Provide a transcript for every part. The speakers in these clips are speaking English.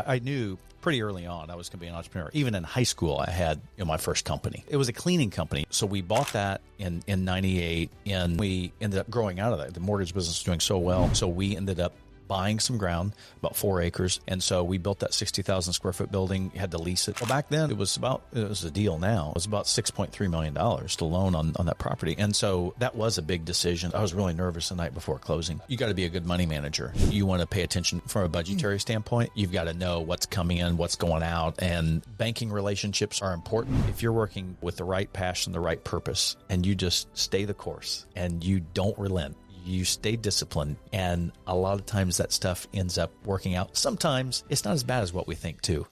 I knew pretty early on I was going to be an entrepreneur. Even in high school, I had my first company. It was a cleaning company. So we bought that in 98, and we ended up growing out of that. The mortgage business was doing so well. So we ended up buying some ground, about 4 acres. And so we built that 60,000 square foot building, had to lease it. Well, back then it was a deal now. It was about $6.3 million to loan on that property. And so that was a big decision. I was really nervous the night before closing. You got to be a good money manager. You want to pay attention from a budgetary standpoint. You've got to know what's coming in, what's going out, and banking relationships are important. If you're working with the right passion, the right purpose, and you just stay the course and you don't relent, you stay disciplined, and a lot of times that stuff ends up working out. Sometimes it's not as bad as what we think too.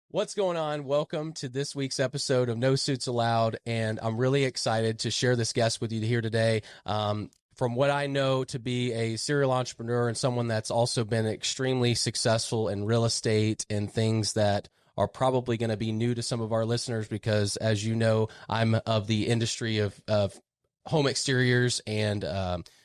What's going on? Welcome to this week's episode of No Suits Allowed, and I'm really excited to share this guest with you here today. From what I know to be a serial entrepreneur and someone that's also been extremely successful in real estate and things that are probably going to be new to some of our listeners because, as you know, I'm of the industry of home exteriors and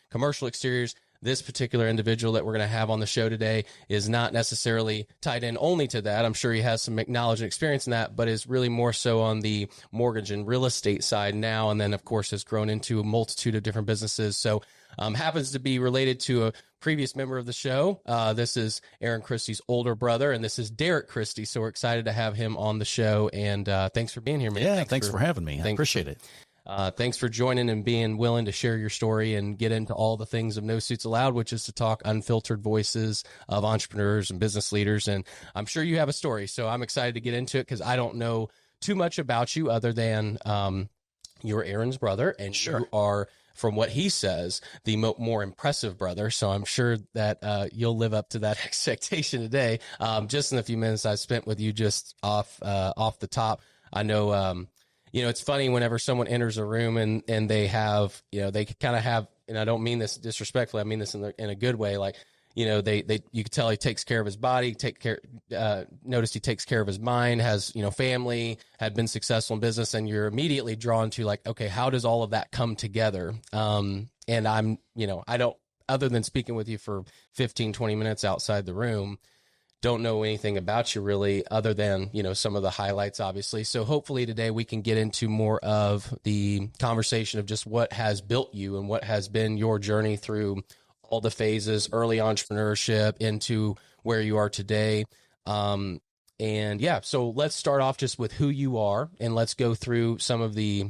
commercial exteriors. This particular individual that we're going to have on the show today is not necessarily tied in only to that. I'm sure he has some knowledge and experience in that, but is really more so on the mortgage and real estate side now. And then, of course, has grown into a multitude of different businesses. So happens to be related to a previous member of the show. This is Aaron Christy's older brother, and this is Derrick Christy. So we're excited to have him on the show. And thanks for being here, man. Yeah, thanks for having me. I appreciate it. Thanks for joining and being willing to share your story and get into all the things of No Suits Allowed, which is to talk unfiltered voices of entrepreneurs and business leaders. And I'm sure you have a story, so I'm excited to get into it because I don't know too much about you other than you're Aaron's brother, and Sure. You are, from what he says, the more impressive brother. So I'm sure that you'll live up to that expectation today. Just in the few minutes I spent with you, just off the top, I know. It's funny whenever someone enters a room and they have, they kind of have, and I don't mean this disrespectfully, I mean this in a good way. Like, you can tell he takes care of his body, notice he takes care of his mind, has, family, had been successful in business, and you're immediately drawn to like, okay, how does all of that come together? And I'm, I don't, other than speaking with you for 15, 20 minutes outside the room, don't know anything about you really other than, some of the highlights, obviously. So hopefully today we can get into more of the conversation of just what has built you and what has been your journey through all the phases, early entrepreneurship into where you are today. So let's start off just with who you are, and let's go through some of the,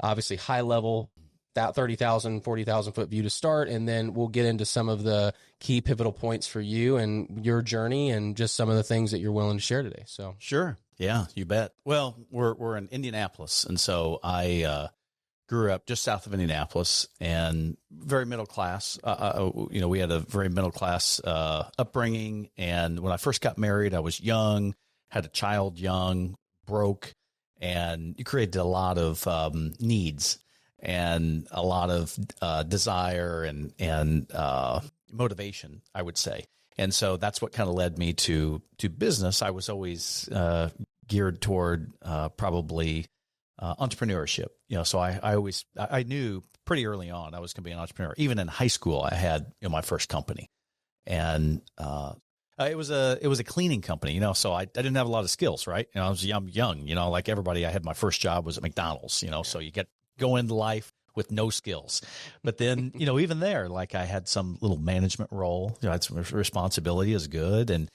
obviously high level, that 30,000, 40,000 foot view to start. And then we'll get into some of the key pivotal points for you and your journey and just some of the things that you're willing to share today. So Sure. Yeah, you bet. Well, we're in Indianapolis. And so I grew up just south of Indianapolis and very middle class. We had a very middle class upbringing. And when I first got married, I was young, had a child young, broke, and you created a lot of needs and a lot of desire and motivation, I would say. And so that's what kind of led me to business. I was always geared toward probably entrepreneurship. So I knew pretty early on I was going to be an entrepreneur. Even in high school, I had my first company, and it was a cleaning company. So I didn't have a lot of skills, right? I'm young. Like everybody, I had my first job was at McDonald's. So you go into life with no skills. But then, even there, like I had some little management role, I had some responsibility is good. And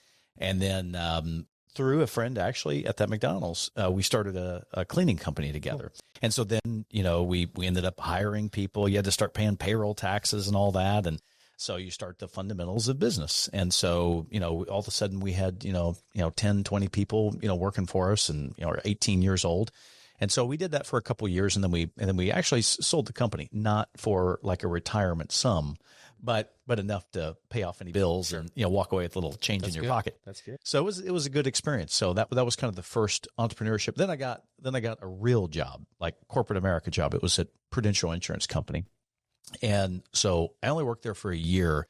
then, through a friend actually at that McDonald's, we started a cleaning company together. Cool. And so then, we ended up hiring people. You had to start paying payroll taxes and all that. And so you start the fundamentals of business. And so, all of a sudden we had, 10, 20 people, working for us and, are 18 years old. And so we did that for a couple of years, and then we actually sold the company, not for like a retirement sum, but enough to pay off any bills and walk away with a little change in your pocket. That's good. So it was a good experience. So that was kind of the first entrepreneurship. Then I got a real job, like corporate America job. It was at Prudential Insurance Company, and so I only worked there for a year.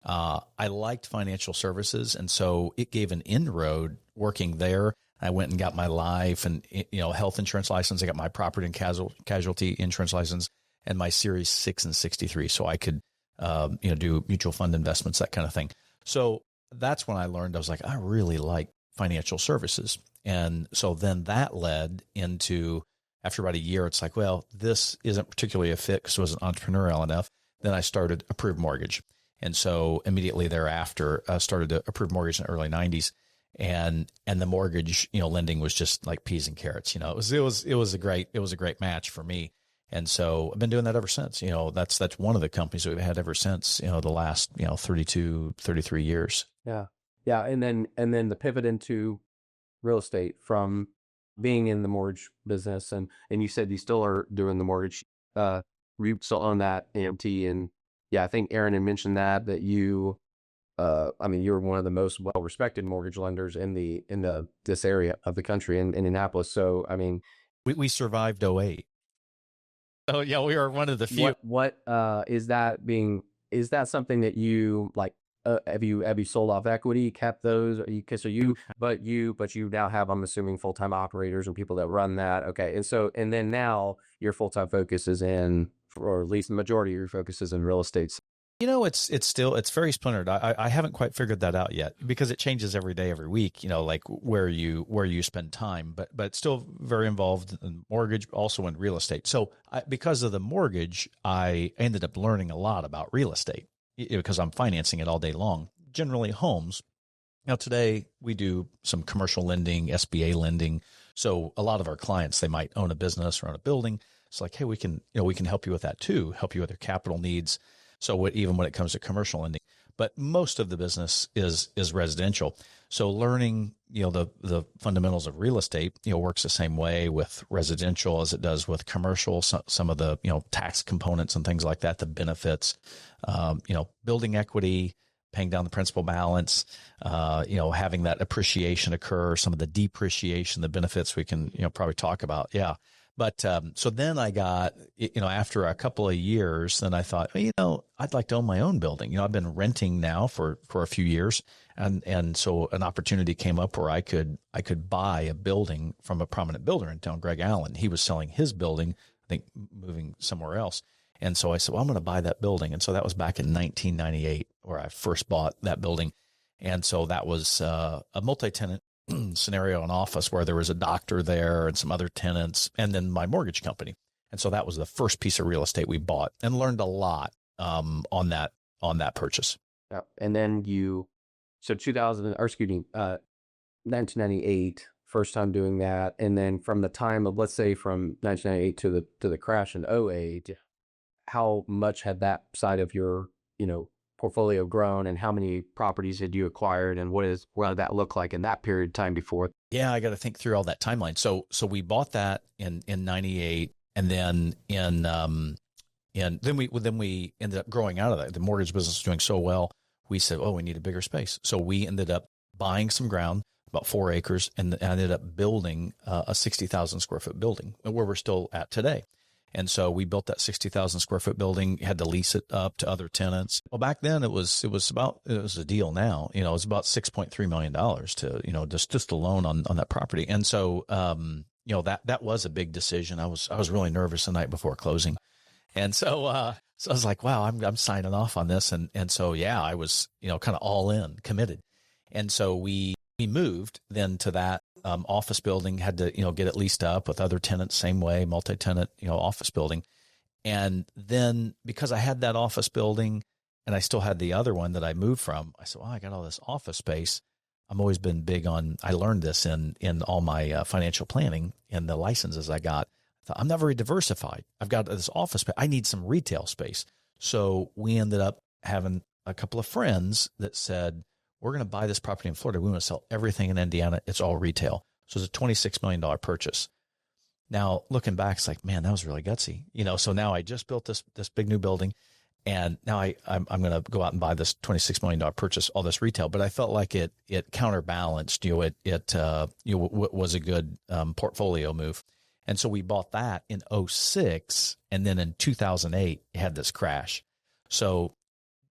I liked financial services, and so it gave an inroad working there. I went and got my life and, health insurance license. I got my property and casualty insurance license and my Series 6 and 63. So I could, do mutual fund investments, that kind of thing. So that's when I learned, I was like, I really like financial services. And so then that led into, after about a year, it's like, well, this isn't particularly a fit because it wasn't entrepreneurial enough. Then I started Approved Mortgage. And so immediately thereafter, started to Approved Mortgage in the early 90s. And the mortgage, lending was just like peas and carrots. It was a great match for me. And so I've been doing that ever since. That's one of the companies that we've had ever since, the last, 32, 33 years. Yeah. Yeah. And then the pivot into real estate from being in the mortgage business. And you said you still are doing the mortgage, you still own that AMT. And yeah, I think Aaron had mentioned that you, you're one of the most well-respected mortgage lenders in this area of the country in Indianapolis. So, we survived '08. Oh yeah, we are one of the few. What is that something that you like? Have you sold off equity, kept those? But you now have, I'm assuming, full-time operators and people that run that. Okay. And then now your full-time focus is or at least the majority of your focus is in real estate. It's very splintered. I haven't quite figured that out yet because it changes every day, every week, like where you spend time, but it's still very involved in mortgage, also in real estate. So because of the mortgage, I ended up learning a lot about real estate because I'm financing it all day long, generally homes. Now today we do some commercial lending, SBA lending. So a lot of our clients, they might own a business or own a building. It's like, hey, we can help you with that too, help you with their capital needs. So even when it comes to commercial lending, but most of the business is residential. So learning, the fundamentals of real estate, works the same way with residential as it does with commercial. Some of the, tax components and things like that, the benefits, building equity, paying down the principal balance, having that appreciation occur, some of the depreciation, the benefits we can, probably talk about. Yeah. But so then I got, after a couple of years, then I thought, I'd like to own my own building. I've been renting now for a few years. And so an opportunity came up where I could buy a building from a prominent builder in town, Greg Allen. He was selling his building, I think moving somewhere else. And so I said, well, I'm going to buy that building. And so that was back in 1998 where I first bought that building. And so that was a multi-tenant scenario, an office where there was a doctor there and some other tenants, and then my mortgage company. And so that was the first piece of real estate we bought and learned a lot on that purchase. Yeah. And then 1998, first time doing that. And then from the time of, let's say from 1998 to the crash in '08, how much had that side of your, portfolio grown, and how many properties had you acquired, and what did that look like in that period of time before? Yeah, I got to think through all that timeline. So we bought that in '98, and then then we ended up growing out of that. The mortgage business was doing so well, we said, oh, we need a bigger space. So we ended up buying some ground, about 4 acres, and ended up building a 60,000 square foot building where we're still at today. And so we built that 60,000 square foot building, had to lease it up to other tenants. Well, back then it was a deal now, it was about $6.3 million to, just a loan on that property. And so, that was a big decision. I was really nervous the night before closing. And so I was like, wow, I'm signing off on this. And so, yeah, I was, kind of all in, committed. And so we moved then to that office building, had to, get it leased up with other tenants, same way, multi-tenant, office building. And then because I had that office building and I still had the other one that I moved from, I said, well, I got all this office space. I've always been big on, I learned this in all my financial planning and the licenses I got. I thought, I'm not very diversified. I've got this office space. I need some retail space. So we ended up having a couple of friends that said, we're going to buy this property in Florida. We want to sell everything in Indiana. It's all retail. So it's a $26 million purchase. Now, looking back, it's like, man, that was really gutsy. So now I just built this big new building, and now I'm going to go out and buy this $26 million purchase, all this retail. But I felt like it counterbalanced, it was a good portfolio move. And so we bought that in '06, and then in 2008, it had this crash. So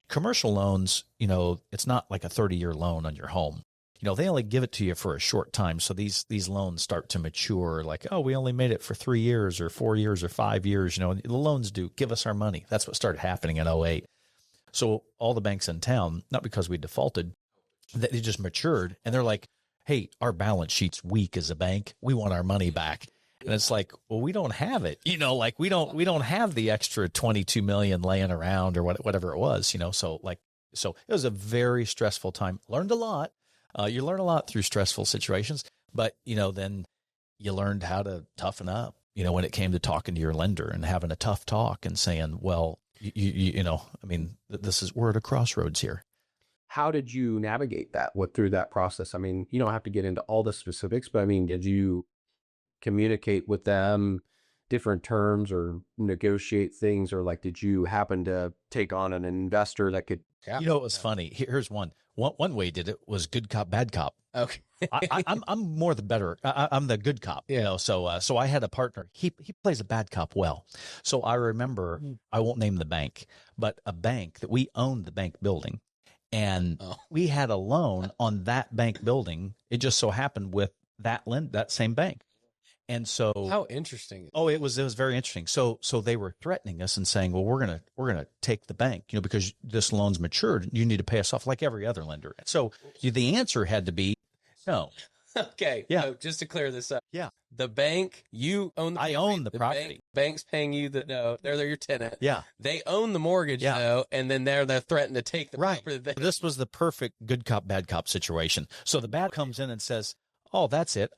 commercial loans, it's not like a 30-year loan on your home. they only give it to you for a short time. So these loans start to mature like, oh, we only made it for 3 years or 4 years or 5 years, and the loans do give us our money. That's what started happening in '08. So all the banks in town, not because we defaulted, they just matured, and they're like, hey, our balance sheet's weak as a bank. We want our money back. And it's like, well, we don't have it, like we don't have the extra 22 million laying around or whatever it was, so it was a very stressful time. Learned a lot. You learn a lot through stressful situations, but then you learned how to toughen up, when it came to talking to your lender and having a tough talk and saying, well, we're at a crossroads here. How did you navigate that? Through that process? I mean, you don't have to get into all the specifics, but I mean, did you communicate with them different terms or negotiate things, or like, did you happen to take on an investor that could? It was funny. Here's one way he did it was good cop, bad cop. Okay. I'm more the better. I'm the good cop, So I had a partner. He plays a bad cop well. So I remember, I won't name the bank, but a bank that we owned the bank building, and we had a loan on that bank building. It just so happened with that same bank. And so, how interesting. Oh, it was very interesting. So they were threatening us and saying, well, we're going to take the bank, because this loan's matured. You need to pay us off like every other lender. So the answer had to be no. Okay. Yeah. So just to clear this up. Yeah. The bank, you own I own the property. Bank's paying you they're your tenant. Yeah. They own the mortgage though, and then they're threatening to take the property. This was the perfect good cop, bad cop situation. So the bad comes in and says, oh, that's it.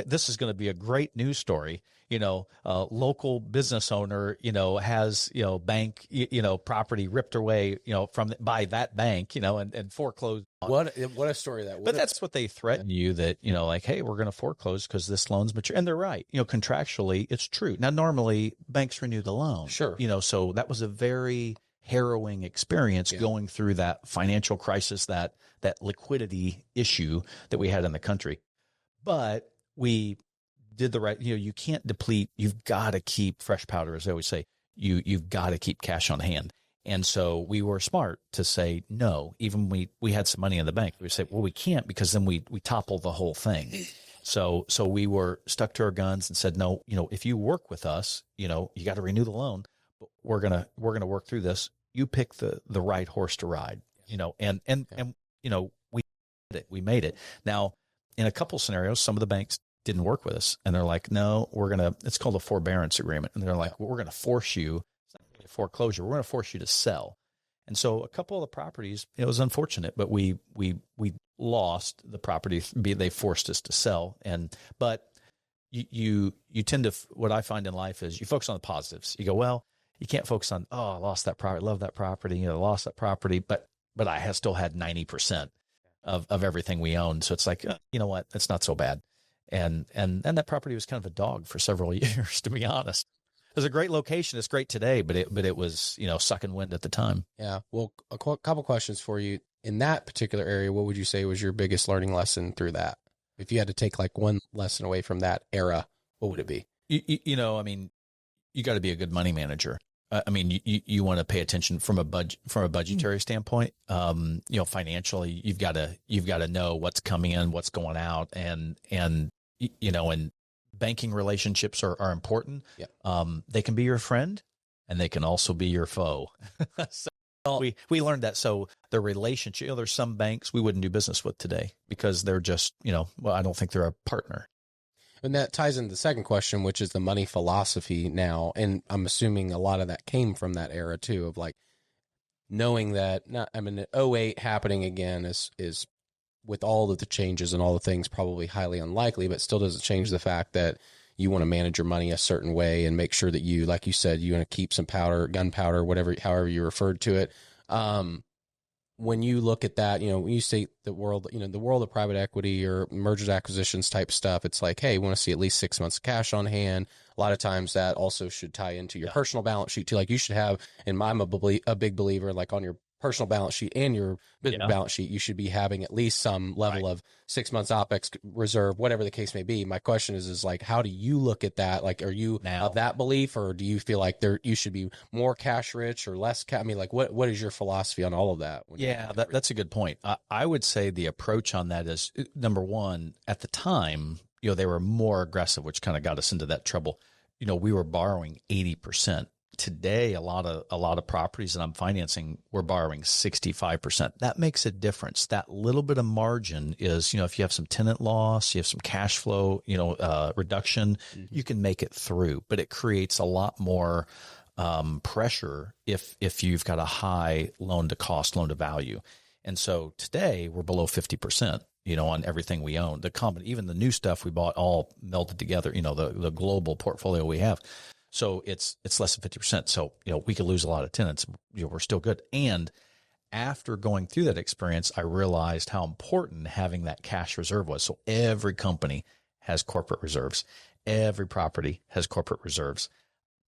This is going to be a great news story. Local business owner, has, bank, property ripped away, by that bank, and foreclosed. What a story that was. But that's what they threaten you that, like, hey, we're going to foreclose because this loan's mature. And they're right. Contractually, it's true. Now, normally banks renew the loan. Sure. So that was a very harrowing experience going through that financial crisis, that liquidity issue that we had in the country. But we did the right, you can't deplete. You've got to keep fresh powder, as I always say. You've got to keep cash on hand. And so we were smart to say no. Even we had some money in the bank. We said, well, we can't, because then we topple the whole thing. So we were stuck to our guns and said, no, if you work with us, you got to renew the loan. But we're gonna work through this. You pick the right horse to ride. And we did it. We made it. Now, in a couple scenarios, some of the banks didn't work with us, and they're like, no, it's called a forbearance agreement. And they're like, well, we're going to force you, it's not really a foreclosure, we're going to force you to sell. And so a couple of the properties, it was unfortunate, but we lost the property. They forced us to sell. But you tend to, what I find in life is you focus on the positives. You go, well, you can't focus on, oh, I lost that property, love that property, lost that property, but I still had 90%. Of everything we owned. So it's like, you know what, it's not so bad. And that property was kind of a dog for several years, to be honest. It was a great location. It's great today, but it was, sucking wind at the time. Yeah. Well, a couple questions for you. In that particular area, what would you say was your biggest learning lesson through that? If you had to take like one lesson away from that era, what would it be? You got to be a good money manager. You want to pay attention from a budgetary standpoint. Financially, you've got to know what's coming in, what's going out, and banking relationships are important. Yeah. They can be your friend, and they can also be your foe. So we learned that. So the relationship, there's some banks we wouldn't do business with today because they're just, I don't think they're a partner. And that ties into the second question, which is the money philosophy now. And I'm assuming a lot of that came from that era too, of like knowing that 08 happening again is with all of the changes and all the things probably highly unlikely, but still doesn't change the fact that you want to manage your money a certain way and make sure that you, like you said, you want to keep some gunpowder, however you referred to it. When you look at that, when you say the world of private equity or mergers, acquisitions type stuff, it's like, hey, you want to see at least 6 months of cash on hand. A lot of times that also should tie into your personal balance sheet too. Like you should have, and I'm a big believer, like on your personal balance sheet and your business balance sheet, you should be having at least some level of 6 months OPEX reserve, whatever the case may be. My question is like, how do you look at that? Like, are you of that belief, or do you feel like you should be more cash rich or less I mean, like, what is your philosophy on all of that? That's a good point. I would say the approach on that is, number one, at the time, they were more aggressive, which kind of got us into that trouble. We were borrowing 80%. Today, a lot of properties that I'm financing, we're borrowing 65%. That makes a difference. That little bit of margin is, if you have some tenant loss, you have some cash flow, reduction, you can make it through. But it creates a lot more pressure if you've got a high loan to value. And so today we're below 50%. On everything we own, even the new stuff we bought all melted together. The global portfolio we have. So it's less than 50%. So, we could lose a lot of tenants. We're still good. And after going through that experience, I realized how important having that cash reserve was. So every company has corporate reserves. Every property has corporate reserves.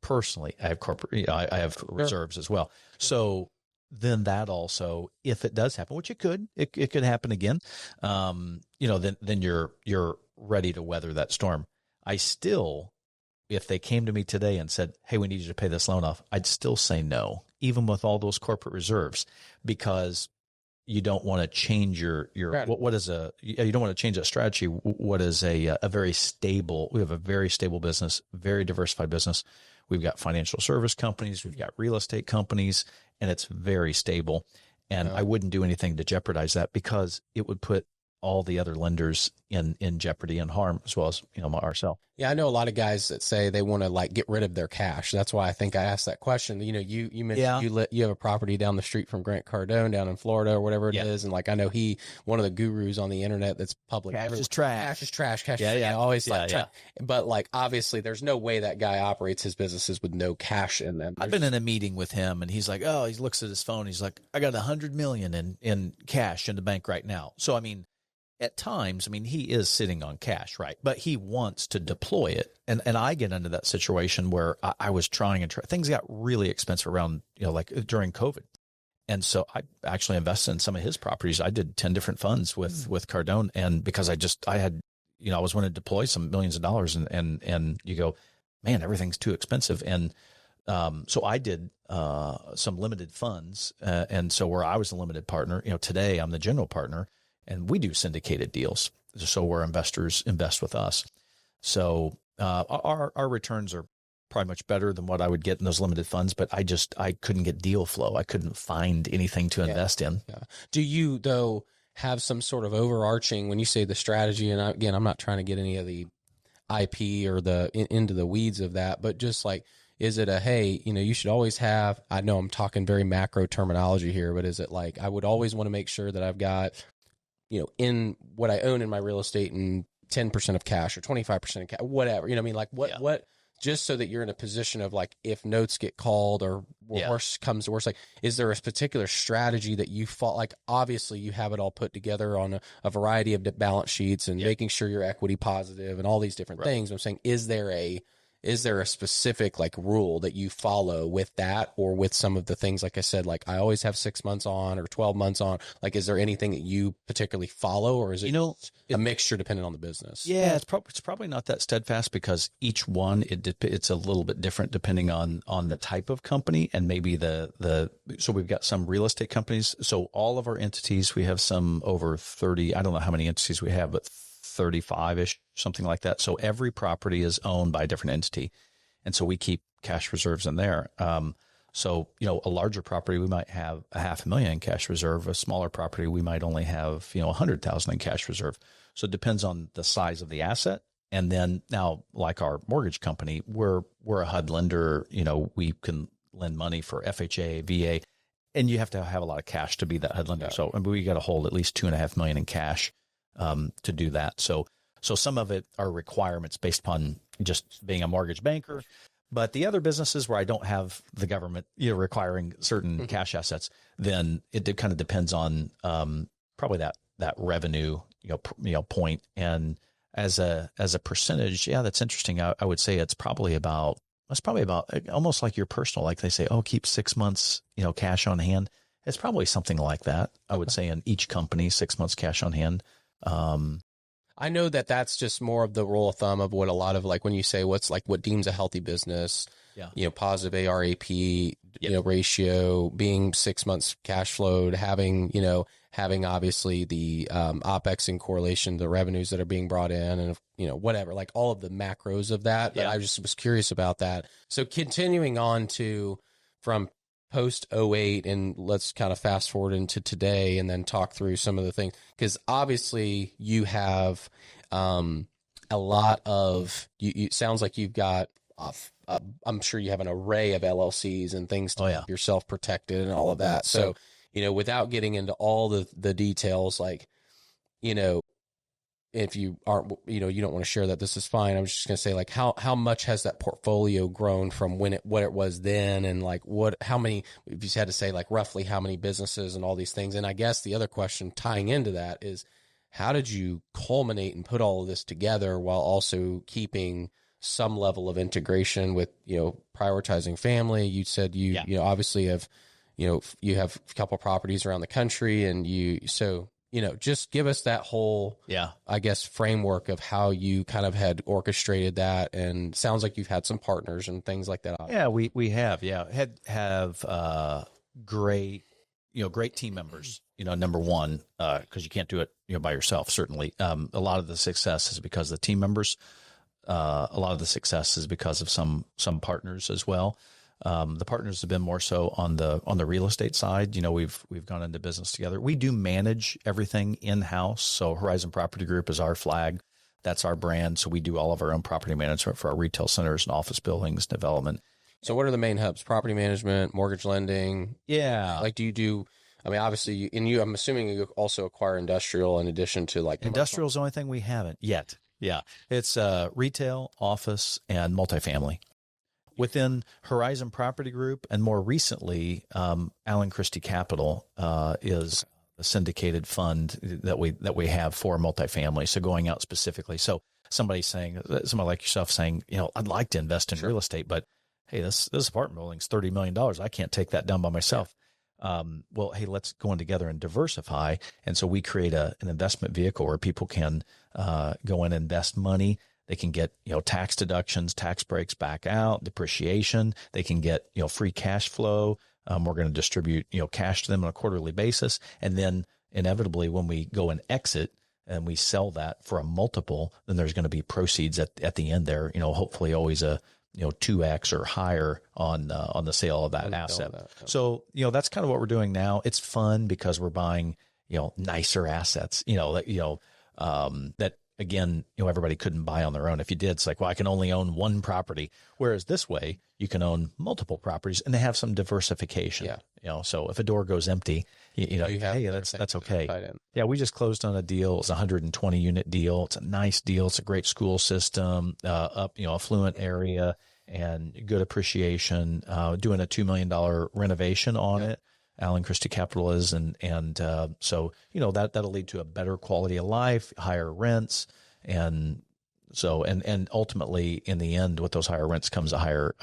Personally, I have I have reserves as well. So then that also, if it does happen, which it could happen again, then you're ready to weather that storm. If they came to me today and said, "Hey, we need you to pay this loan off," I'd still say no, even with all those corporate reserves, because you don't want to change you don't want to change that strategy. What is a very stable? We have a very stable business, very diversified business. We've got financial service companies, we've got real estate companies, and it's very stable. And I wouldn't do anything to jeopardize that, because it would put all the other lenders in jeopardy and harm, as well as, ourselves. Yeah. I know a lot of guys that say they want to like get rid of their cash. That's why I think I asked that question. You mentioned you have a property down the street from Grant Cardone down in Florida or whatever it is. And like, I know one of the gurus on the internet that's public. Cash is trash. Cash is trash. Cash is trash. Always trash. But like, obviously there's no way that guy operates his businesses with no cash in them. I've been in a meeting with him and he's like, he looks at his phone. He's like, I got $100 million in cash in the bank right now. So, I mean, at times, he is sitting on cash, right? But he wants to deploy it. And I get into that situation where I was trying things got really expensive around, like during COVID. And so I actually invested in some of his properties. I did 10 different funds with Cardone. And because I was wanting to deploy some millions of dollars and you go, man, everything's too expensive. And so I did some limited funds. And so where I was a limited partner, today I'm the general partner. And we do syndicated deals, so where investors invest with us. So our returns are probably much better than what I would get in those limited funds, but I couldn't get deal flow. I couldn't find anything to invest in. Yeah. Do you, though, have some sort of overarching, when you say the strategy, and again, I'm not trying to get any of the IP or into the weeds of that, but just like, is it hey, you should always have, I know I'm talking very macro terminology here, but is it like, I would always want to make sure that I've got, in what I own in my real estate and 10% of cash or 25% of cash, whatever, what, just so that you're in a position of like, if notes get called or worse comes to worse, like, is there a particular strategy that you follow? Like, obviously you have it all put together on a variety of balance sheets and making sure you're equity positive and all these different things. I'm saying, is there a specific like rule that you follow with that, or with some of the things, like I said, like I always have 6 months on or 12 months on, like, is there anything that you particularly follow, or is it a mixture depending on the business? Yeah, it's probably not that steadfast, because each one, it's a little bit different depending on the type of company and maybe so we've got some real estate companies. So all of our entities, we have some over 30, I don't know how many entities we have, but 35-ish, something like that. So every property is owned by a different entity. And so we keep cash reserves in there. So, a larger property, we might have $500,000 in cash reserve. A smaller property, we might only have, $100,000 in cash reserve. So it depends on the size of the asset. And then now, like our mortgage company, we're a HUD lender. We can lend money for FHA, VA, and you have to have a lot of cash to be that HUD lender. So we got to hold at least $2.5 million in cash to do that. So some of it are requirements based upon just being a mortgage banker, but the other businesses where I don't have the government, requiring certain cash assets, then it kind of depends on, probably that revenue, point. And as a percentage, that's interesting. I would say it's probably about almost like your personal, like they say, keep 6 months, cash on hand. It's probably something like that. I would say in each company, 6 months cash on hand. I know that that's just more of the rule of thumb of what a lot of, like, when you say what's like what deems a healthy business, positive ARAP, ratio, being 6 months cash flowed, having obviously the OPEX in correlation to the revenues that are being brought in, and whatever, like all of the macros of that. But I just was curious about that. So continuing on from post '08, and let's kind of fast forward into today and then talk through some of the things, because obviously you have a lot of, you sounds like you've got, I'm sure you have an array of LLCs and things to keep yourself protected and all of that. So, without getting into all the details, like, if you aren't, you don't want to share that, this is fine. I'm just going to say, like, how much has that portfolio grown from what it was then? And like, how many, if you had to say, like, roughly how many businesses and all these things. And I guess the other question tying into that is, how did you culminate and put all of this together while also keeping some level of integration with, prioritizing family? You said you obviously have, you have a couple of properties around the country, and just give us that whole, I guess, framework of how you kind of had orchestrated that. And sounds like you've had some partners and things like that. Yeah, we have. Yeah, great, great team members. Number one, because you can't do it, by yourself. Certainly, a lot of the success is because of the team members. A lot of the success is because of some partners as well. The partners have been more so on the real estate side. We've gone into business together. We do manage everything in-house. So Horizon Property Group is our flag. That's our brand. So we do all of our own property management for our retail centers and office buildings, development. So what are the main hubs? Property management, mortgage lending? Yeah. Like, do you do, I mean, obviously, I'm assuming you also acquire industrial in addition to, like, industrial is the only thing we haven't yet. Yeah. It's retail, office, and multifamily. Within Horizon Property Group, and more recently, Allen Christie Capital is a syndicated fund that we have for multifamily. So going out specifically, so somebody like yourself saying, I'd like to invest in real estate, but hey, this apartment building's $30 million. I can't take that down by myself. Well, hey, let's go in together and diversify. And so we create an investment vehicle where people can go in and invest money. They can get, tax deductions, tax breaks back out, depreciation. They can get, free cash flow. We're going to distribute, cash to them on a quarterly basis. And then inevitably when we go and exit and we sell that for a multiple, then there's going to be proceeds at the end there, hopefully always a, 2x or higher on the sale of that asset. So, that's kind of what we're doing now. It's fun because we're buying, nicer assets, that, again, everybody couldn't buy on their own. If you did, it's like, well, I can only own one property. Whereas this way, you can own multiple properties and they have some diversification. Yeah. So if a door goes empty, hey, that's okay. Yeah. We just closed on a deal. It was a 120 unit deal. It's a nice deal. It's a great school system, affluent area and good appreciation, doing a $2 million renovation on it. Allen Christie Capital is, and so that'll lead to a better quality of life, higher rents, and so and ultimately in the end, with those higher rents comes a higher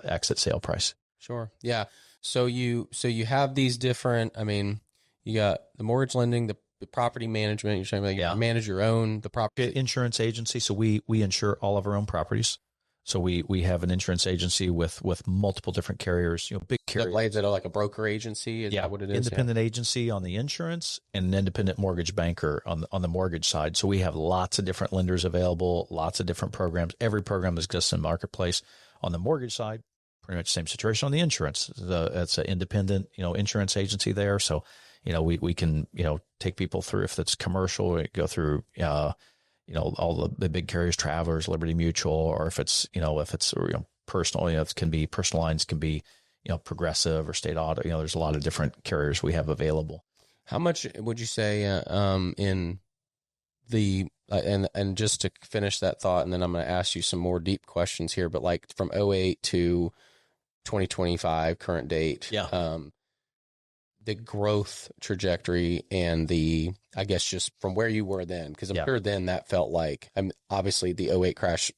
exit sale price. Sure, yeah. So you have these different. I mean, you got the mortgage lending, the property management. You're saying like you manage your own the property insurance agency. So we insure all of our own properties. So we have an insurance agency with multiple different carriers, big carriers. That are like a broker agency? Is that what it is? Independent agency on the insurance and an independent mortgage banker on the mortgage side. So we have lots of different lenders available, lots of different programs. Every program that exists in the marketplace. On the mortgage side, pretty much the same situation on the insurance. It's an independent, insurance agency there. So, we can, take people through, if it's commercial, we go through, all the big carriers, Travelers, Liberty Mutual, or if it's personal, it can be personal lines, can be, Progressive or State Auto. There's a lot of different carriers we have available. How much would you say in the and just to finish that thought, and then I'm going to ask you some more deep questions here, but like from '08 to 2025, current date, the growth trajectory and I guess just from where you were then, because I'm sure then that felt like, obviously the '08 crash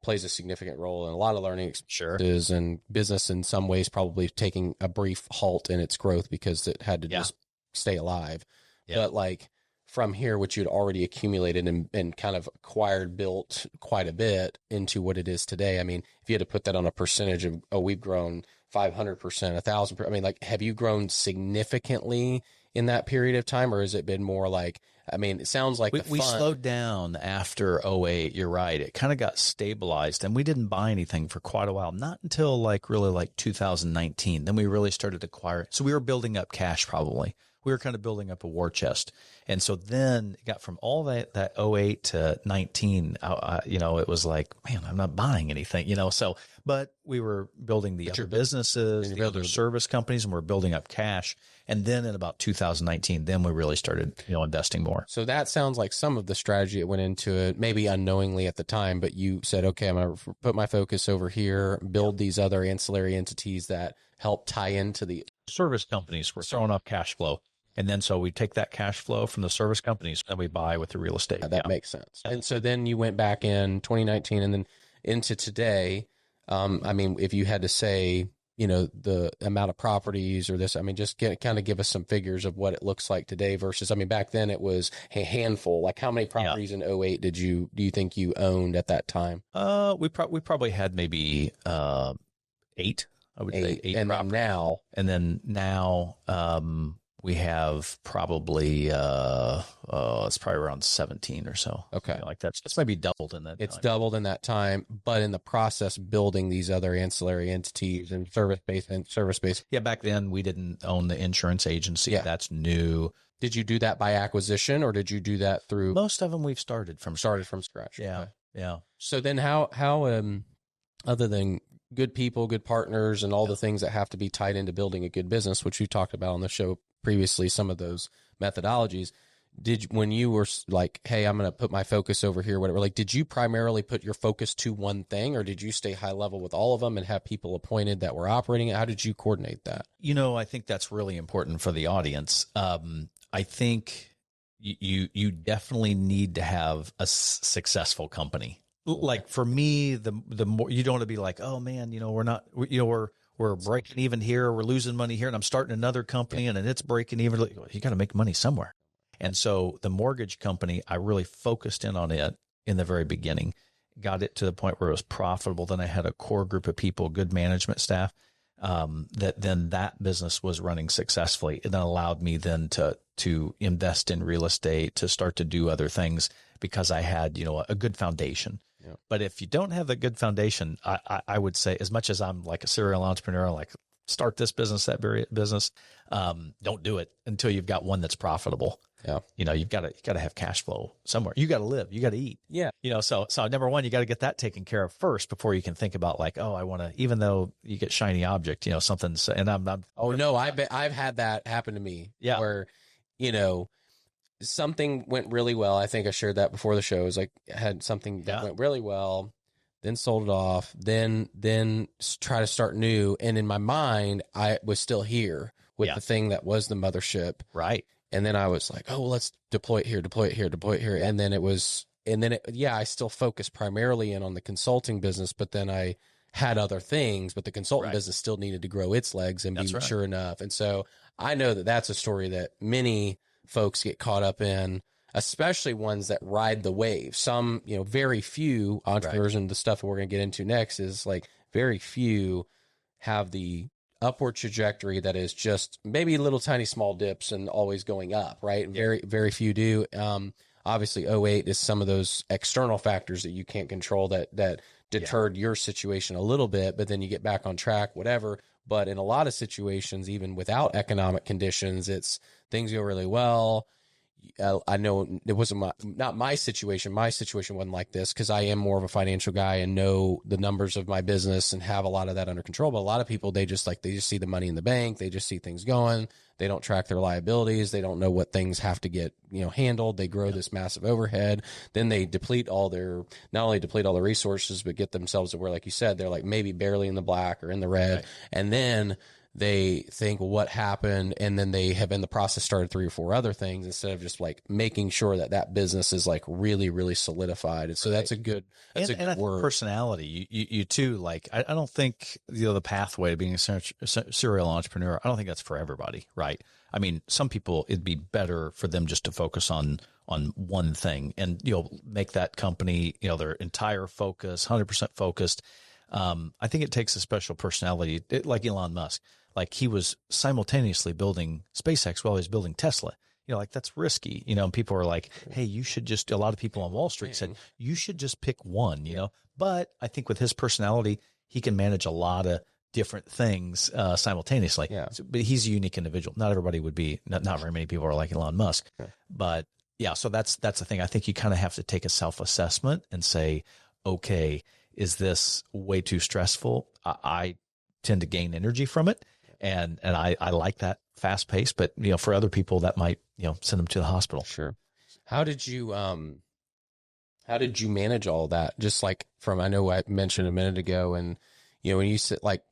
plays a significant role in a lot of learning Sure. experiences, and business in some ways probably taking a brief halt in its growth because it had to just stay alive. Yeah. But like from here, which you'd already accumulated and kind of acquired, built quite a bit into what it is today. I mean, if you had to put that on a percentage of, oh, we've grown 500%, 1,000%. I mean, like, have you grown significantly in that period of time, or has it been more like, I mean, it sounds like we slowed down after 2008. You're right. It kind of got stabilized, and we didn't buy anything for quite a while, not until really 2019. Then we really started acquiring. So we were building up cash probably. We were kind of building up a war chest. And so then it got from all that 2008 to 19, it was like, man, I'm not buying anything, so, but we were building the other businesses, the other service companies, and we're building up cash. And then in about 2019, then we really started, investing more. So that sounds like some of the strategy that went into it, maybe unknowingly at the time, but you said, okay, I'm going to put my focus over here, build these other ancillary entities that help tie into the service companies. We're throwing off cash flow. And then so we take that cash flow from the service companies and we buy with the real estate. That makes sense. And so then you went back in 2019 and then into today. I mean, if you had to say, the amount of properties or this, I mean, just kind of give us some figures of what it looks like today versus, I mean, back then it was a handful. Like how many properties in 2008 do you think you owned at that time? We probably had maybe 8. I would say 8. And then now, we have probably it's probably around 17 or so. Okay, like that's maybe doubled in that. It's doubled in that time, but in the process, building these other ancillary entities and service based. Yeah, back then we didn't own the insurance agency. Yeah, that's new. Did you do that by acquisition, or did you do that through? Most of them we've started from scratch. Yeah, okay. Yeah. So then, how other than good people, good partners, and all the things that have to be tied into building a good business, which you talked about on the show previously, some of those methodologies, when you were like, hey, I'm going to put my focus over here, whatever, like, did you primarily put your focus to one thing, or did you stay high level with all of them and have people appointed that were operating it? How did you coordinate that? I think that's really important for the audience. I think you definitely need to have a successful company. Like for me, the more you don't want to be like, oh man, we're breaking even here, we're losing money here, and I'm starting another company and it's breaking even. You got to make money somewhere. And so the mortgage company, I really focused in on it in the very beginning, got it to the point where it was profitable. Then I had a core group of people, good management staff, that business was running successfully. It then allowed me then to invest in real estate, to start to do other things because I had, a good foundation. Yeah. But if you don't have a good foundation, I would say, as much as I'm like a serial entrepreneur, like start this business, that very business, don't do it until you've got one that's profitable. Yeah. You've got to have cash flow somewhere. You got to live, you got to eat. Yeah. So number one, you got to get that taken care of first before you can think about like, oh, I want to, even though you get shiny object, something. And I'm oh no, I've had that happen to me. Yeah. Where, something went really well. I think I shared that before the show. It was like I had something that went really well, then sold it off, then try to start new. And in my mind, I was still here with the thing that was the mothership. Right. And then I was like, oh, well, let's deploy it here. And then I still focused primarily in on the consulting business, but then I had other things, but the consulting business still needed to grow its legs and be mature enough. And so I know that that's a story that many folks get caught up in, especially ones that ride the wave. Some, very few entrepreneurs, and the stuff we're going to get into next is like very few have the upward trajectory that is just maybe little tiny small dips and always going up, right? Yeah. Very, very few do. Obviously 2008 is some of those external factors that you can't control that deterred your situation a little bit, but then you get back on track, whatever. But in a lot of situations, even without economic conditions, it's things go really well. I know it wasn't not my situation. My situation wasn't like this because I am more of a financial guy and know the numbers of my business and have a lot of that under control. But a lot of people, they just see the money in the bank. They just see things going. They don't track their liabilities. They don't know what things have to get, handled. They grow this massive overhead. Then they not only deplete all the resources, but get themselves to where, like you said, they're like maybe barely in the black or in the red. Right. And then they think, well, what happened? And then they have in the process started 3 or 4 other things instead of just like making sure that that business is like really, really solidified. And so that's a good, that's a good word. Personality. You too, like, I don't think, the pathway to being a serial entrepreneur, I don't think that's for everybody. Right. I mean, some people, it'd be better for them just to focus on one thing and, make that company, their entire focus, 100% focused. I think it takes a special personality, like Elon Musk. Like, he was simultaneously building SpaceX while he was building Tesla. Like, that's risky, and people are like, hey, you should just, a lot of people on Wall Street said, you should just pick one, but I think with his personality, he can manage a lot of different things simultaneously. Yeah. But he's a unique individual. Not everybody would be, not very many people are like Elon Musk, but yeah. So that's the thing. I think you kind of have to take a self-assessment and say, okay, is this way too stressful? I tend to gain energy from it. And I like that fast pace, but for other people that might, send them to the hospital. Sure. How did you manage all that? Just like from, I know I mentioned a minute ago, and, when you sit like,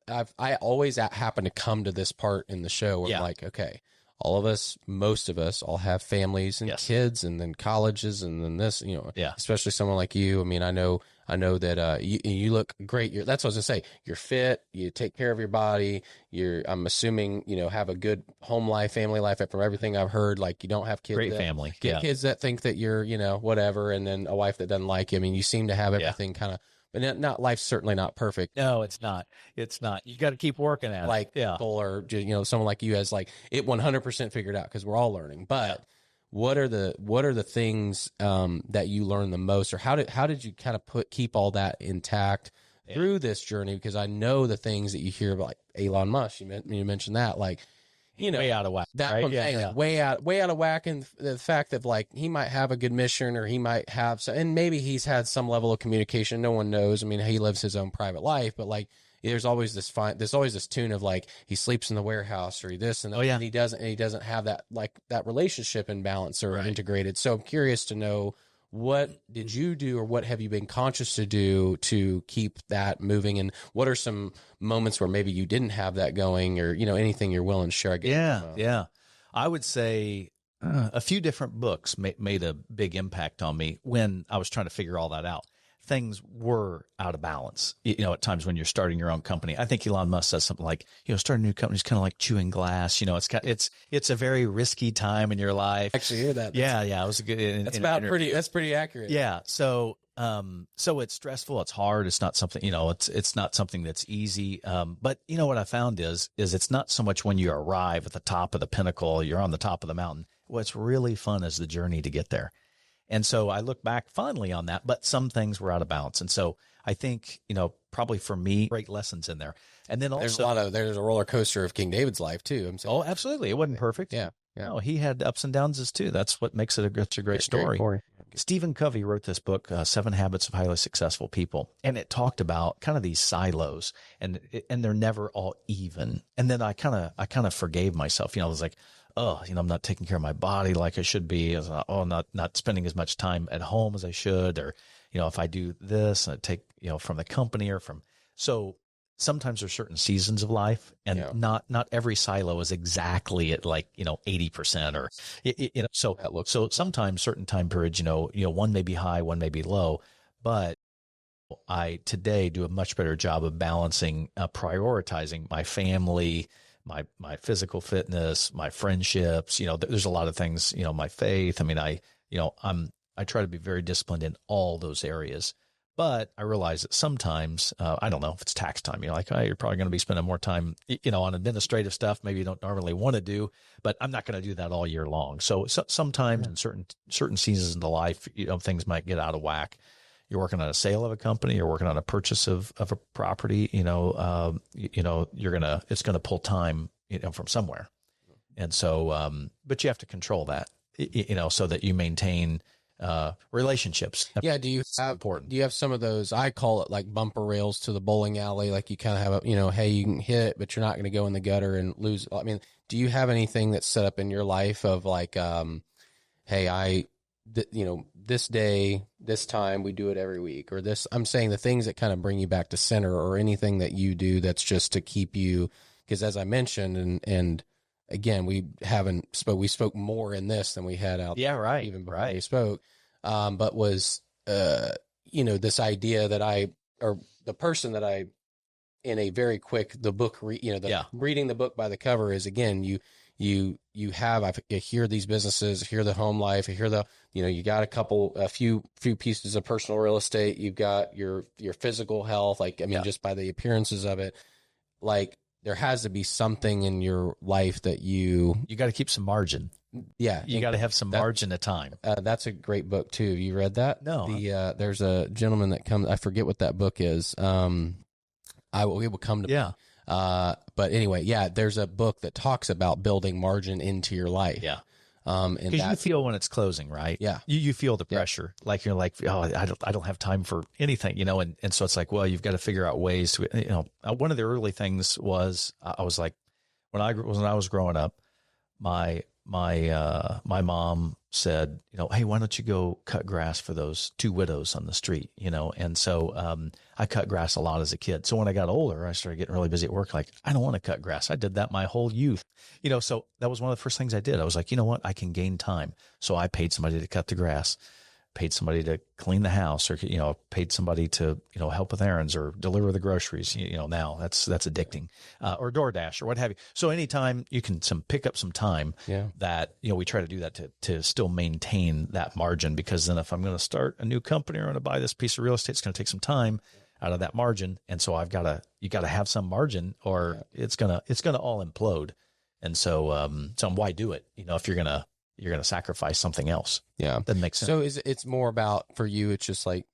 I always happen to come to this part in the show where I'm like, okay, all of us, most of us all have families and kids and then colleges and then this, especially someone like you. I mean, I know that you look great. That's what I was gonna say. You're fit. You take care of your body. I'm assuming, have a good home life, family life. From everything I've heard, like, you don't have kids. Great family. Kids that think that you're, whatever, and then a wife that doesn't like you. I mean, you seem to have everything kind of. But not life's certainly not perfect. No, it's not. It's not. You got to keep working at it. People or someone like you has like it 100% figured out, because we're all learning. But what are the things that you learn the most, or how did you kind of keep all that intact through this journey? Because I know the things that you hear about, like Elon Musk. You mentioned that, like, way out of whack. That right? one thing, like, way out of whack, and the fact that, like, he might have a good mission, or he might have some, and maybe he's had some level of communication. No one knows. I mean, he lives his own private life, but like, there's always this tune of like, he sleeps in the warehouse, or this and that, and he doesn't have that, like, that relationship in balance or integrated. So I'm curious to know, what did you do, or what have you been conscious to do to keep that moving? And what are some moments where maybe you didn't have that going, or, anything you're willing to share? Yeah. I would say a few different books made a big impact on me when I was trying to figure all that out. Things were out of balance, at times when you're starting your own company. I think Elon Musk says something like, starting a new company is kind of like chewing glass. It's a very risky time in your life. Actually hear that. It was a good. That's pretty accurate. Yeah. So it's stressful. It's hard. It's not something, it's not something that's easy. But what I found is it's not so much when you arrive at the top of the pinnacle, you're on the top of the mountain. What's really fun is the journey to get there. And so I look back fondly on that, but some things were out of balance. And so I think, probably for me, great lessons in there. And then also there's a roller coaster of King David's life too. Oh, absolutely. It wasn't perfect. Yeah. No, he had ups and downs too. That's what makes it such a great story. Stephen Covey wrote this book, 7 Habits of Highly Successful People. And it talked about kind of these silos, and they're never all even. And then I kind of forgave myself. I was like, I'm not taking care of my body like I should be. I was like, not spending as much time at home as I should, or, if I do this, I take, from the company or so sometimes there's certain seasons of life, and not every silo is exactly at like, 80% or, so sometimes certain time periods, one may be high, one may be low, but I today do a much better job of balancing, prioritizing my family, my physical fitness, my friendships. There's a lot of things, my faith. I mean, I try to be very disciplined in all those areas, but I realize that sometimes, I don't know if it's tax time, you're probably going to be spending more time, on administrative stuff. Maybe you don't normally want to do, but I'm not going to do that all year long. So sometimes in certain seasons in the life, things might get out of whack. You're working on a sale of a company, you're working on a purchase of a property, it's going to pull time, from somewhere. And so, but you have to control that, so that you maintain, relationships. Yeah. Do you have some of those, I call it like bumper rails to the bowling alley? Like, you kind of have hey, you can hit it, but you're not going to go in the gutter and lose. I mean, do you have anything that's set up in your life of like, hey, this day, this time, we do it every week, or this, I'm saying the things that kind of bring you back to center, or anything that you do that's just to keep you, because as I mentioned, and again, we spoke more in this than we had out. Yeah, right. Even before right. we spoke, but was, this idea that or the person that I, in a very quick, the book, reading the book by the cover is, again, I hear these businesses, I hear the home life, I hear you got a few pieces of personal real estate. You've got your physical health. Just by the appearances of it, like there has to be something in your life that you got to keep some margin. Yeah. You got to have some margin of time. That's a great book too. You read that? No. There's a gentleman that comes, I forget what that book is. It will come to Yeah. But anyway, there's a book that talks about building margin into your life. Yeah. And because you feel when it's closing, right? Yeah. You feel the pressure. Like you're like, oh, I don't have time for anything, and so it's like, well, you've got to figure out ways to, one of the early things was, I was like, when I was growing up, my mom said, hey, why don't you go cut grass for those two widows on the street, And so, I cut grass a lot as a kid. So when I got older, I started getting really busy at work. Like, I don't want to cut grass. I did that my whole youth, so that was one of the first things I did. I was like, you know what? I can gain time. So I paid somebody to cut the grass, paid somebody to clean the house, or, paid somebody to, help with errands or deliver the groceries. Now that's addicting, or DoorDash or what have you. So anytime you can pick up some time, that, we try to do that to still maintain that margin, because then if I'm going to start a new company or I'm going to buy this piece of real estate, it's going to take some time out of that margin. And so you got to have some margin, or it's going to all implode. And so, why do it? If you're going to sacrifice something else. Yeah. That makes sense. So it's more about, for you, it's just like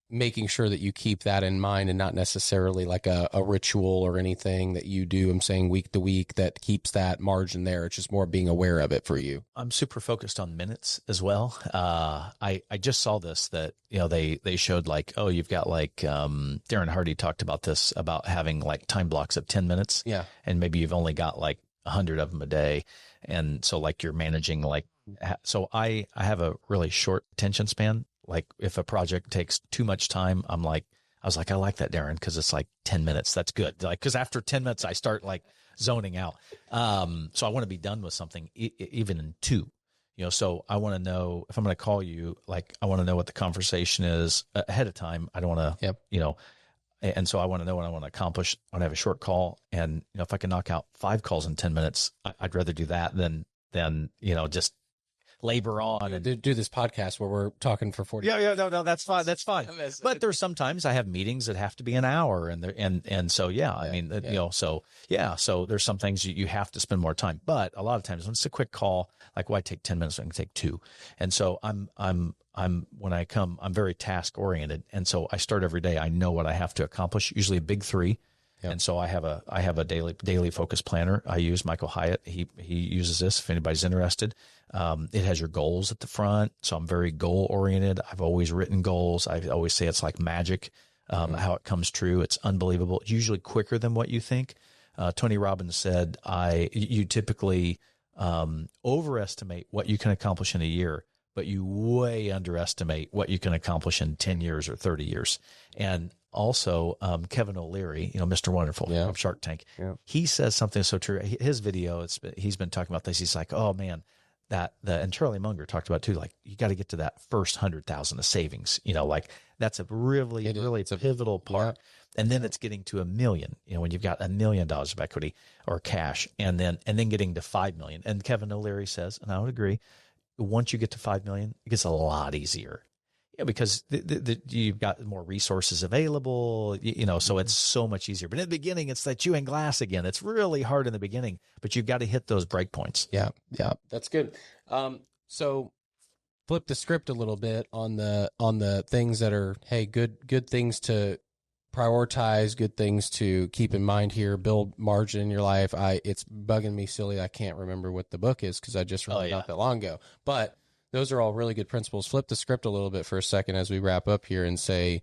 making sure that you keep that in mind, and not necessarily like a ritual or anything that you do, I'm saying week to week, that keeps that margin there. It's just more being aware of it for you. I'm super focused on minutes as well. I just saw this, that, they showed like, oh, you've got like, Darren Hardy talked about this, about having like time blocks of 10 minutes. Yeah. And maybe you've only got like 100 of them a day. And so like you're managing like, so I have a really short attention span. Like if a project takes too much time, I was like, I like that, Darren, because it's like 10 minutes. That's good. Like, because after 10 minutes, I start like zoning out. So I want to be done with something even in 2. So I want to know, if I'm going to call you, like I want to know what the conversation is ahead of time. I don't want to, and so I want to know what I want to accomplish. I want to have a short call, and if I can knock out 5 calls in 10 minutes, I'd rather do that than just labor on and do this podcast where we're talking for 40 minutes. No, that's fine. That's fine. But there's sometimes I have meetings that have to be an hour, and so, so there's some things you have to spend more time, but a lot of times when it's a quick call, like why take 10 minutes? I can take 2. And so when I come, I'm very task oriented. And so I start every day. I know what I have to accomplish, usually a big 3. Yep. And so I have a daily focus planner. I use Michael Hyatt. He uses this if anybody's interested. It has your goals at the front. So I'm very goal oriented. I've always written goals. I always say it's like magic, how it comes true. It's unbelievable. It's usually quicker than what you think. Tony Robbins said, you typically, overestimate what you can accomplish in a year, but you way underestimate what you can accomplish in 10 years or 30 years. And also, Kevin O'Leary, Mr. Wonderful from Shark Tank, he says something so true. His video, he's been talking about this. He's like, oh man, and Charlie Munger talked about it too. Like you got to get to that first 100,000 of savings, like that's a really pivotal part. And then it's getting to $1 million, when you've got $1 million of equity or cash, and then getting to 5 million. And Kevin O'Leary says, and I would agree, once you get to 5 million, it gets a lot easier. Because you've got more resources available, so it's so much easier. But in the beginning, it's that chewing glass again. It's really hard in the beginning, but you've got to hit those break points. Yeah, that's good. So flip the script a little bit on the things that are, hey, good things to prioritize, good things to keep in mind here. Build margin in your life. It's bugging me silly. I can't remember what the book is because I just read it not that long ago, but those are all really good principles. Flip the script a little bit for a second as we wrap up here and say,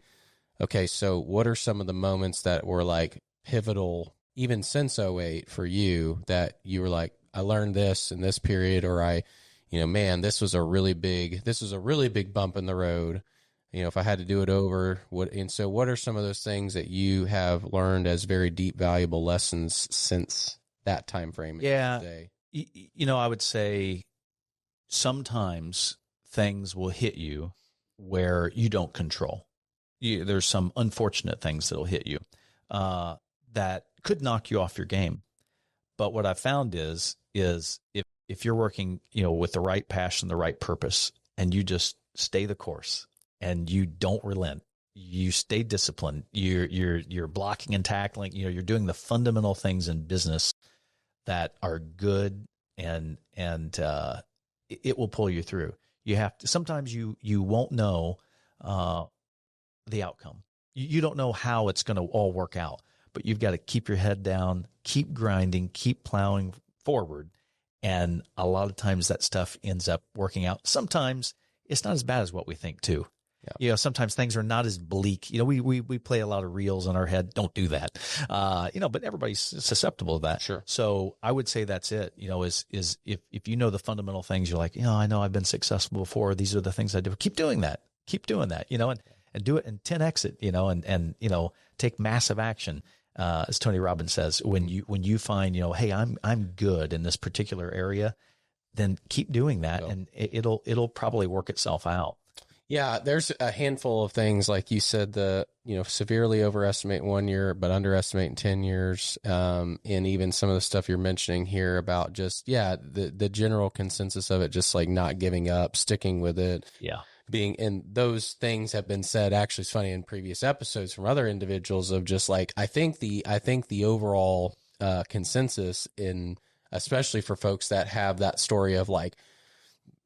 okay, so what are some of the moments that were like pivotal, even since '08 for you, that you were like, I learned this in this period, or I man, this was a really big bump in the road. If I had to do it over, what are some of those things that you have learned as very deep, valuable lessons since that time frame? Yeah. I would say sometimes things will hit you where you don't control. There's some unfortunate things that'll hit you that could knock you off your game. But what I found is if you're working, with the right passion, the right purpose, and you just stay the course and you don't relent, you stay disciplined, you're blocking and tackling, you're doing the fundamental things in business that are good, and it will pull you through. You have to, sometimes you won't know the outcome. You don't know how it's going to all work out, but you've got to keep your head down, keep grinding, keep plowing forward. And a lot of times that stuff ends up working out. Sometimes it's not as bad as what we think too. Yeah. Sometimes things are not as bleak. We play a lot of reels in our head. Don't do that. But everybody's susceptible to that. Sure. So I would say that's it. Is if you know the fundamental things, you're like, I know I've been successful before. These are the things I do. Keep doing that. And do it and 10x it, and take massive action. As Tony Robbins says, when you find, hey, I'm good in this particular area, then keep doing that, and it'll probably work itself out. Yeah, there's a handful of things, like you said, severely overestimate 1 year, but underestimate in 10 years. And even some of the stuff you're mentioning here about just, the general consensus of it, just like not giving up, sticking with it. Yeah. And those things have been said, actually, it's funny, in previous episodes from other individuals, of just like, I think the overall consensus, especially for folks that have that story of like,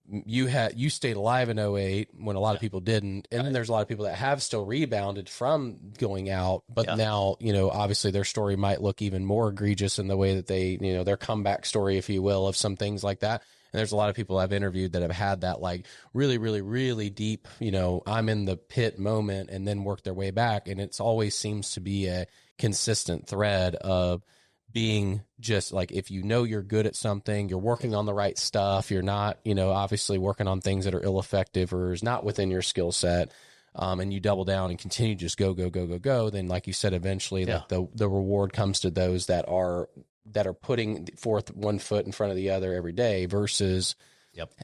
you stayed alive in 2008 when a lot of people didn't. And then there's a lot of people that have still rebounded from going out, but now, obviously their story might look even more egregious in the way that they, their comeback story, if you will, of some things like that. And there's a lot of people I've interviewed that have had that like really, really, really deep, I'm in the pit moment, and then work their way back. And it's always seems to be a consistent thread of being just like, if you're good at something, you're working on the right stuff, you're not, obviously working on things that are ill-effective or is not within your skill set, and you double down and continue to just go, then, like you said, eventually like the reward comes to those that are putting forth one foot in front of the other every day versus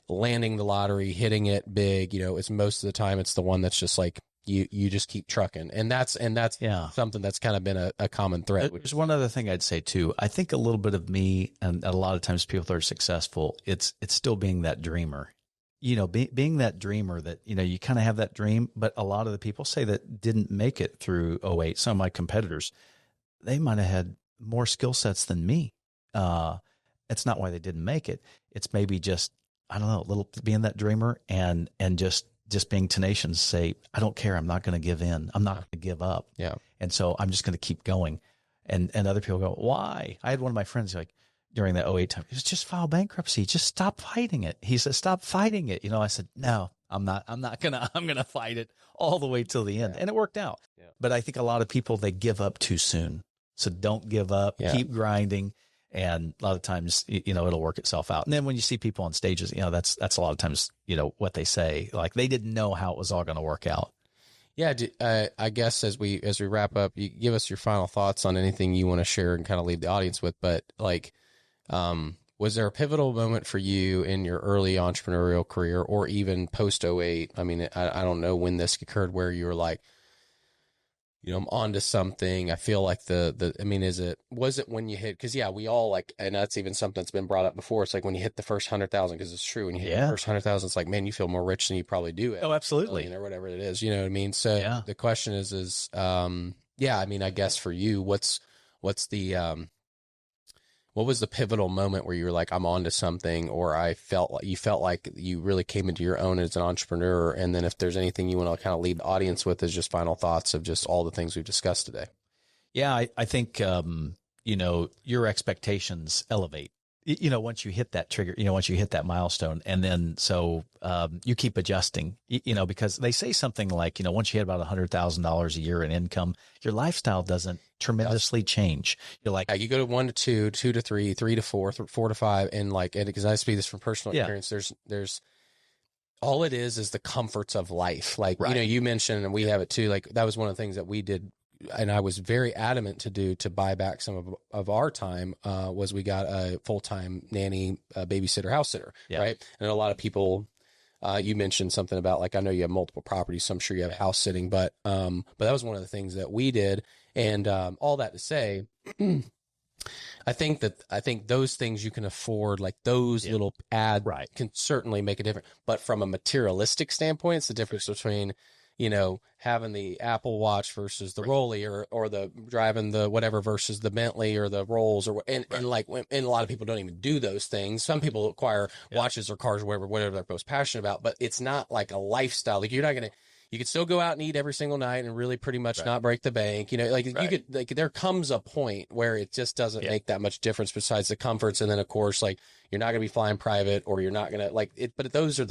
landing the lottery, hitting it big. It's most of the time it's the one that's just like, you just keep trucking. And that's something that's kind of been a common thread. There's one other thing I'd say too. I think a little bit of me, and a lot of times people that are successful, it's still being that dreamer, being that dreamer that, you kind of have that dream, but a lot of the people say that didn't make it through 2008. Some of my competitors, they might've had more skill sets than me. It's not why they didn't make it. It's maybe just, I don't know, a little being that dreamer and just being tenacious, say, I don't care. I'm not going to give in. I'm not going to give up. Yeah. And so I'm just going to keep going. And other people go, why? I had one of my friends like during the 2008 time, he was just file bankruptcy. Just stop fighting it. He said, stop fighting it. I said, no, I'm going to fight it all the way till the end. And it worked out. Yeah. But I think a lot of people, they give up too soon. So don't give up, keep grinding. And a lot of times, it'll work itself out. And then when you see people on stages, that's a lot of times, what they say, like they didn't know how it was all going to work out. Yeah. I guess as we wrap up, you give us your final thoughts on anything you want to share and kind of leave the audience with. But like, was there a pivotal moment for you in your early entrepreneurial career, or even post 2008? I mean, I don't know when this occurred, where you were like, I'm onto something. I feel like was it when you hit, cause we all like, and that's even something that's been brought up before. It's like when you hit the first 100,000, cause it's true. When you hit the first 100,000, it's like, man, you feel more rich than you probably do. Oh, absolutely. Or whatever it is, you know what I mean? So the question is, I mean, I guess for you, what's the, what was the pivotal moment where you were like, I'm onto something, or you felt like you really came into your own as an entrepreneur? And then if there's anything you want to kind of leave the audience with as just final thoughts of just all the things we've discussed today. Yeah. I think, your expectations elevate once you hit that trigger, once you hit that milestone, and then so you keep adjusting, because they say something like, once you hit about $100,000 a year in income, your lifestyle doesn't tremendously change. You're like, you go to 1 to 2, 2 to 3, 3 to 4, 4 to 5, and because I speak this from personal experience, there's all it is the comforts of life. Like, right. You mentioned, and we have it too, like that was one of the things that we did, and I was very adamant to do to buy back some of our time, was we got a full-time nanny, babysitter, house sitter, right? And a lot of people, you mentioned something about, like, I know you have multiple properties, so I'm sure you have house sitting, but that was one of the things that we did. And all that to say, I think those things you can afford, like those little ads can certainly make a difference. But from a materialistic standpoint, it's the difference between, having the Apple Watch versus the Rolly, or the driving the whatever versus the Bentley or the Rolls, and a lot of people don't even do those things. Some people acquire watches or cars or whatever they're most passionate about, but it's not like a lifestyle. Like, you're not going to, you could still go out and eat every single night and really pretty much not break the bank. You could, there comes a point where it just doesn't make that much difference besides the comforts. And then, of course, like, you're not going to be flying private, or you're not going to like it, but those are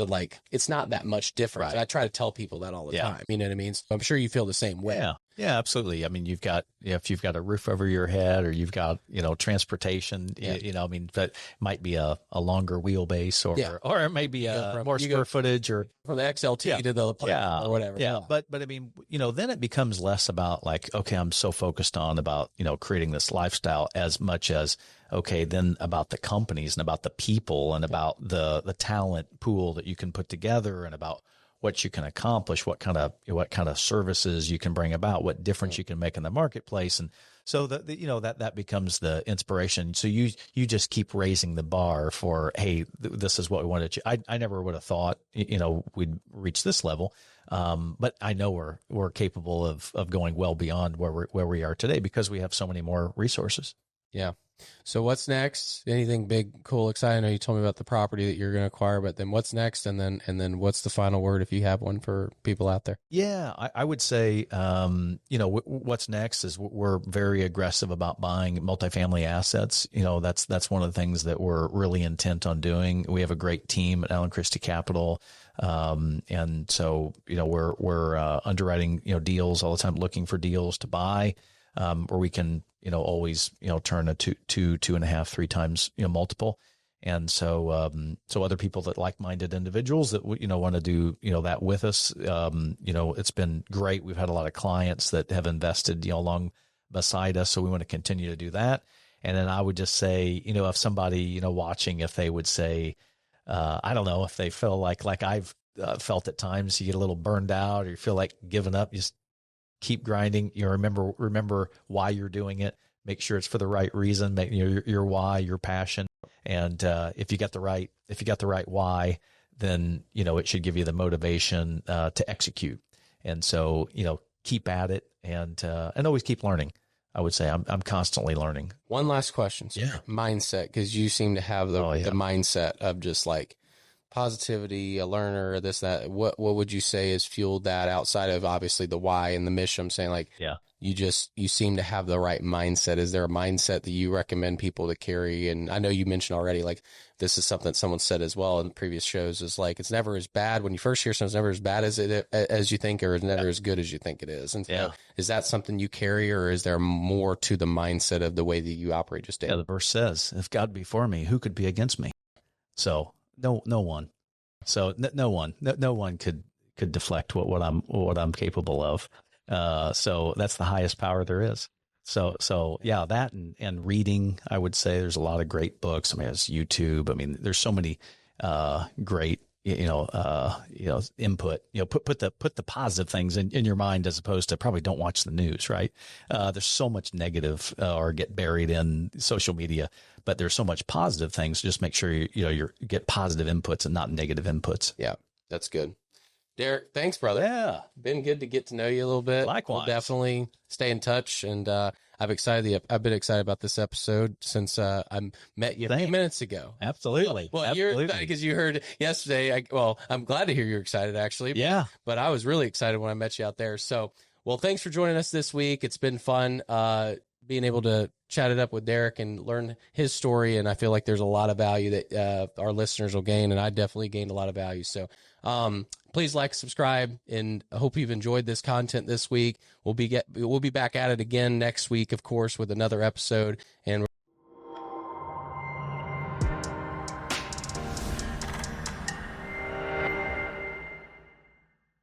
it's not that much difference. And I try to tell people that all the time, you know what I mean? So I'm sure you feel the same way. Yeah, absolutely. I mean, if you've got a roof over your head, or you've got, transportation, that might be a longer wheelbase, or it may be more square footage, or from the XLT to the or whatever. Yeah. But I mean, then it becomes less about like, okay, I'm so focused on about, creating this lifestyle, as much as, okay, then about the companies and about the people and about the talent pool that you can put together, and about what you can accomplish, what kind of services you can bring about, what difference you can make in the marketplace. And so that becomes the inspiration. So you just keep raising the bar for, hey, this is what we want to achieve. I never would have thought, we'd reach this level. But I know we're capable of going well beyond where we are today, because we have so many more resources. Yeah. So what's next? Anything big, cool, exciting? I know you told me about the property that you're going to acquire, but then what's next? And then what's the final word, if you have one, for people out there? Yeah, I would say, what's next is we're very aggressive about buying multifamily assets. That's one of the things that we're really intent on doing. We have a great team at Allen Christie Capital. And so, we're underwriting, deals all the time, looking for deals to buy, where we can, always, turn a 2.5, 3 times, multiple. And so, so other people that like-minded individuals that, want to do, that with us, it's been great. We've had a lot of clients that have invested, along beside us. So we want to continue to do that. And then I would just say, if somebody, watching, if they would say, I don't know, if they feel like I've felt at times, you get a little burned out, or you feel like giving up, just keep grinding. Remember why you're doing it. Make sure it's for the right reason. Make your why, your passion. And if you got the right why, then it should give you the motivation to execute. And so keep at it, and always keep learning. I would say I'm constantly learning. One last question. So mindset, because you seem to have the mindset of just like positivity, a learner, this, that. What would you say has fueled that, outside of obviously the why and the mission? I'm saying, like, you seem to have the right mindset. Is there a mindset that you recommend people to carry? And I know you mentioned already, like, this is something that someone said as well in previous shows, is like, it's never as bad when you first hear something, it's never as bad as you think, or it's never as good as you think it is. And so is that something you carry, or is there more to the mindset of the way that you operate just daily? Yeah, the verse says, if God be for me, who could be against me? So no one. So no one could deflect what I'm capable of. So that's the highest power there is. So yeah, that and reading, I would say there's a lot of great books. I mean, there's YouTube. I mean, there's so many great input. Put the positive things in your mind, as opposed to probably don't watch the news, right? There's so much negative or get buried in social media, but there's so much positive things. Just make sure you get positive inputs and not negative inputs. Yeah, that's good. Derrick, thanks, brother. Yeah. Been good to get to know you a little bit. Likewise. We'll definitely stay in touch. And I've been excited about this episode since I met you a few minutes ago. Absolutely. Well, absolutely. Because you heard yesterday. I'm glad to hear you're excited, actually. Yeah. But I was really excited when I met you out there. So, well, thanks for joining us this week. It's been fun. being able to chat it up with Derrick and learn his story. And I feel like there's a lot of value that our listeners will gain. And I definitely gained a lot of value. So please like, subscribe, and I hope you've enjoyed this content this week. We'll be back at it again next week, of course, with another episode. And